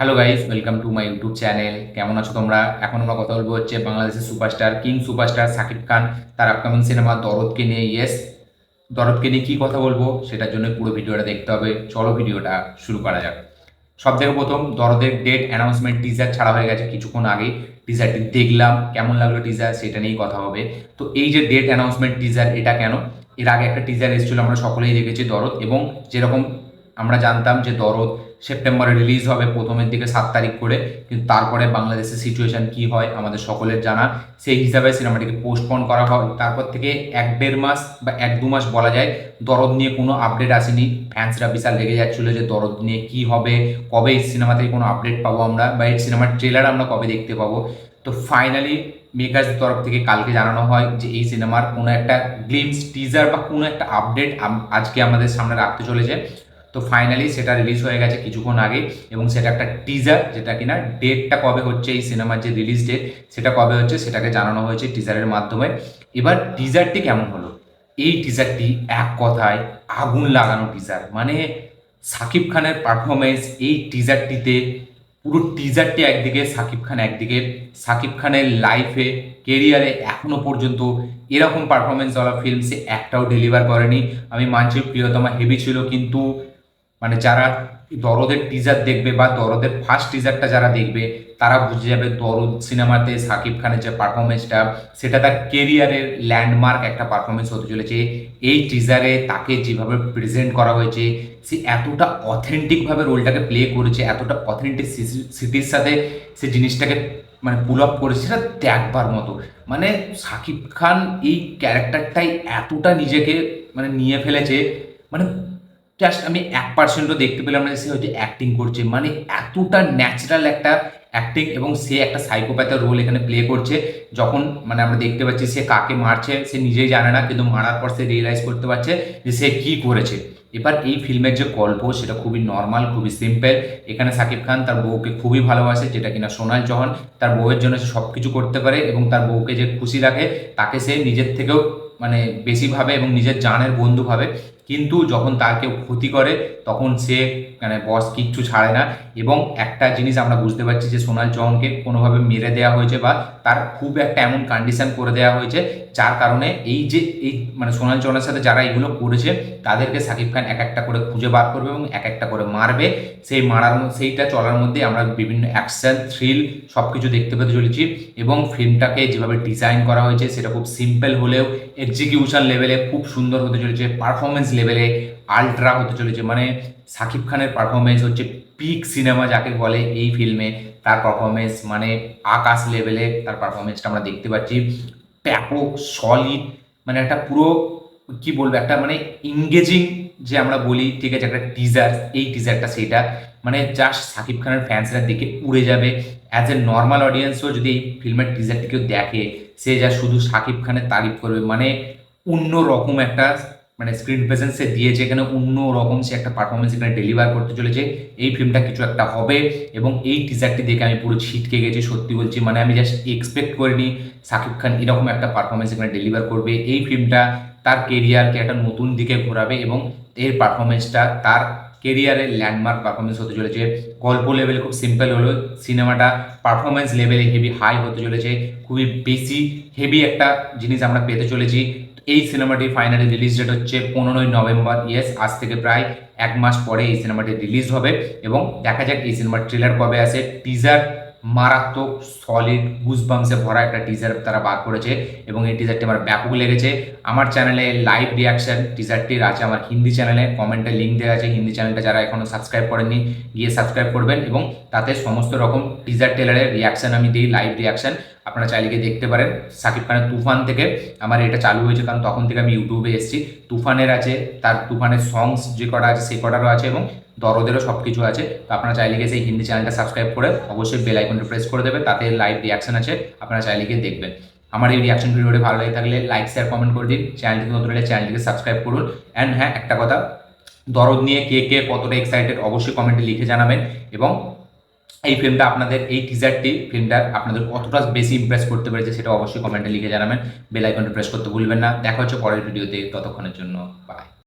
Hello guys, welcome to my YouTube channel. কেমন আছো তোমরা? এখন আমরা কথা বলবো হচ্ছে বাংলাদেশের superstar king superstar Shakib Khan তার আপকামিং সিনেমা দরদকে নিয়ে। ইয়েস, দরদকে নিয়ে কী কথা বলবো সেটার জন্য পুরো ভিডিওটা দেখতে হবে। চলো ভিডিওটা শুরু করা যাক। সব থেকে প্রথম, দরদের ডেট অ্যানাউন্সমেন্ট টিজার ছাড়া হয়ে গেছে কিছুক্ষণ আগে। টিজারটি দেখলাম, কেমন লাগলো টিজার সেটা নিয়েই কথা হবে। তো এই যে ডেট অ্যানাউন্সমেন্ট টিজার, এটা কেন? এর আগে একটা টিজার এসেছিল, আমরা সকলেই দেখেছি দরদ, এবং যেরকম আমরা জানতাম যে দরদ সেপ্টেম্বরে রিলিজ হবে প্রথমের দিকে 7 তারিখ করে, কিন্তু তারপরে বাংলাদেশের সিচুয়েশন কি হয় আমাদের সকলের জানা। সেই হিসাবে সিনেমাটিকে পোস্টপোন করা হয়। তারপর থেকে 1-1.5 মাস বা 1-2 মাস বলা যায় দরদ নিয়ে কোনো আপডেট আসেনি। ফ্যান্সরা বিশাল রেগে যাচ্ছিল যে দরদ নিয়ে কি হবে, কবে এই সিনেমা থেকে কোনো আপডেট পাবো আমরা, বা এই সিনেমার ট্রেলার আমরা কবে দেখতে পাবো। তো ফাইনালি মেকার্সের তরফ থেকে কালকে জানানো হয় যে এই সিনেমার কোনো একটা গ্লিমস টিজার বা কোনো একটা আপডেট আজকে আমাদের সামনে রাখতে চলেছে। তো ফাইনালি সেটা রিলিজ হয়ে গেছে কিছুক্ষণ আগে, এবং সেটা একটা টিজার, যেটা কিনা ডেটটা কবে হচ্ছে, এই সিনেমার যে রিলিজ ডেট সেটা কবে হচ্ছে সেটাকে জানানো হয়েছে টিজারের মাধ্যমে। এবার টিজারটি কেমন হলো? এই টিজারটি এক কথায় আগুন লাগানো টিজার। মানে সাকিব খানের পারফরমেন্স এই টিজারটিতে, পুরো টিজারটি একদিকে, সাকিব খান একদিকে। সাকিব খানের লাইফে, কেরিয়ারে এখনো পর্যন্ত এরকম পারফরমেন্সওয়ালা ফিল্ম সে একটাও ডেলিভার করেনি। আমি মানছি প্রিয়তমা হেভি ছিল, কিন্তু মানে যারা দরদের টিজার দেখবে বা দরদের ফার্স্ট টিজারটা যারা দেখবে তারা বুঝে যাবে দরদ সিনেমাতে সাকিব খানের যে পারফরমেন্সটা, সেটা তার কেরিয়ারের ল্যান্ডমার্ক একটা পারফরমেন্স হতে চলেছে। এই টিজারে তাকে যেভাবে প্রেজেন্ট করা হয়েছে, সে এতটা অথেন্টিকভাবে রোলটাকে প্লে করেছে, এতটা অথেন্টিক সিটির সাথে সে জিনিসটাকে মানে পুল আপ করেছে, সেটা দেখবার মতো। মানে সাকিব খান এই ক্যারেক্টারটাই এতটা নিজেকে মানে নিয়ে ফেলেছে। মানে জাস্ট আমি 1%ও দেখতে পেলাম না যে সে হয়তো অ্যাক্টিং করছে। মানে এতটা ন্যাচারাল একটা অ্যাক্টিং, এবং সে একটা সাইকোপ্যাথের রোল এখানে প্লে করছে। যখন মানে আমরা দেখতে পাচ্ছি সে কাকে মারছে সে নিজেই জানে না, কিন্তু মারার পর সে রিয়েলাইজ করতে পারছে যে সে কী করেছে। এবার এই ফিল্মের যে গল্প সেটা খুবই নর্মাল, খুবই সিম্পল। এখানে সাকিব খান তার বউকে খুবই ভালোবাসে, যেটা কিনা সোনাল চৌহান। তার বউয়ের জন্য সে সব কিছু করতে পারে, এবং তার বউকে যে খুশি রাখে তাকে সে নিজের থেকেও মানে বেশি ভাবে এবং নিজের জানের বন্ধু ভাবে। কিন্তু যখন তার কেউ ক্ষতি করে তখন সে মানে বস কিচ্ছু ছাড়ে না। এবং একটা জিনিস আমরা বুঝতে পারছি যে সোনাল চৌহানকে কোনোভাবে মেরে দেওয়া হয়েছে, বা তার খুব একটা এমন কন্ডিশন করে দেওয়া হয়েছে যার কারণে এই যে এই মানে সোনাল চৌহানের সাথে যারা এগুলো করেছে তাদেরকে সাকিব খান এক একটা করে খুঁজে বার করবে এবং এক একটা করে মারবে। সেই মারার সেইটা চলার মধ্যে আমরা বিভিন্ন অ্যাকশন, থ্রিল সব কিছু দেখতে পেতে চলেছি। এবং ফিল্মটাকে যেভাবে ডিজাইন করা হয়েছে সেটা খুব সিম্পল হলেও এক্সিকিউশন লেভেলে খুব সুন্দর হতে চলেছে, পারফরমেন্স লেভেলে আলট্রা হতে চলেছে। মানে সাকিব খানের পারফরমেন্স হচ্ছে পিক সিনেমা যাকে বলে এই ফিল্মে। তার পারফরমেন্স মানে আকাশ লেভেলে তার পারফরমেন্সটা আমরা দেখতে পাচ্ছি। ব্যাপক সলিড, মানে একটা পুরো কি বলবো, একটা মানে ইংগেজিং যে আমরা বলি, ঠিক আছে, একটা টিজার। এই টিজারটা সেইটা মানে জাস্ট সাকিব খানের ফ্যান্সরা দেখে উড়ে যাবে। অ্যাজ এ নর্মাল অডিয়েন্সও যদি এই ফিল্মের টিজারটি কেউ দেখে, সে যা শুধু সাকিব খানের তারিফ করবে। মানে অন্য রকম একটা মানে স্ক্রিন প্রেজেন্স সে দিয়েছে এখানে, অন্য রকম সে একটা পারফরমেন্স এখানে ডেলিভার করতে চলেছে। এই ফিল্মটা কিছু একটা হবে, এবং এই টিজারটি দেখে আমি পুরো ছিটকে গেছি, সত্যি বলছি। মানে আমি জাস্ট এক্সপেক্ট করিনি সাকিব খান এরকম একটা পারফরমেন্স এখানে ডেলিভার করবে। এই ফিল্মটা তার কেরিয়ারকে একটা নতুন দিকে ঘোরাবে, এবং এর পারফরমেন্সটা তার কেরিয়ারের ল্যান্ডমার্ক পারফরমেন্স হতে চলেছে। গল্প লেভেলে খুব সিম্পল হলো সিনেমাটা, পারফরমেন্স লেভেলে হেভি হাই হতে চলেছে। খুবই বেশি হেভি একটা জিনিস আমরা পেতে চলেছি। এই সিনেমাটি ফাইনালি রিলিজ ডেট হচ্ছে 15ই নভেম্বর। ইয়েস, আজ থেকে প্রায় 1 মাস পরে এই সিনেমাটি রিলিজ হবে, এবং দেখা যাক এই সিনেমার ট্রেলার কবে আসে। টিজার মারাত্মক সলিড গুজবাম্পসে ভরা একটা টিজার তারা বার করেছে, এবং এই টিজারটি আমার ব্যাপক লেগেছে। আমার চ্যানেলে লাইভ রিয়াকশন টিজারটির আছে, আমার হিন্দি চ্যানেলে কমেন্টে লিঙ্ক দেওয়া আছে। হিন্দি চ্যানেলটা যারা এখনও সাবস্ক্রাইব করেননি গিয়ে সাবস্ক্রাইব করবেন, এবং তাতে সমস্ত রকম টিজার ট্রেলারের রিয়াকশন আমি দিই, লাইভ রিয়াকশন। আপনারা চাইলে গিয়ে দেখতে পারেন। সাকিব খানের তুফান থেকে আমার এটা চালু হয়েছে, কারণ তখন থেকে আমি ইউটিউবে এসেছি। তুফানের আছে, তার তুফানের সংস যে কটা আছে সে কটারও আছে, এবং দরদেরও সব কিছু আছে। তো আপনারা চাইলে গিয়ে সেই হিন্দি চ্যানেলটা সাবস্ক্রাইব করে অবশ্যই বেল আইকনটা প্রেস করে দেবেন, তাতে লাইভ রিয়াকশন আছে, আপনারা চাইলে গিয়ে দেখবেন। আমার এই রিয়াকশন ভিডিওটি ভালো লাগে থাকলে লাইক, শেয়ার, কমেন্ট করে দিন। চ্যানেলটিকে নতুন হলে চ্যানেলটিকে সাবস্ক্রাইব করুন। অ্যান্ড হ্যাঁ, একটা কথা, দরদ নিয়ে কে কে কতটা এক্সাইটেড অবশ্যই কমেন্টে লিখে জানাবেন। এবং এই ফিল্মটা আপনাদের, এই টিজারটি ফিল্মটা আপনাদের কতটা বেশি ইমপ্রেস করতে পেরেছে সেটা অবশ্যই কমেন্টে লিখে জানাবেন। বেল আইকনটা প্রেস করতে ভুলবেন না। দেখা হচ্ছে পরের ভিডিওতে, ততক্ষণের জন্য বাই।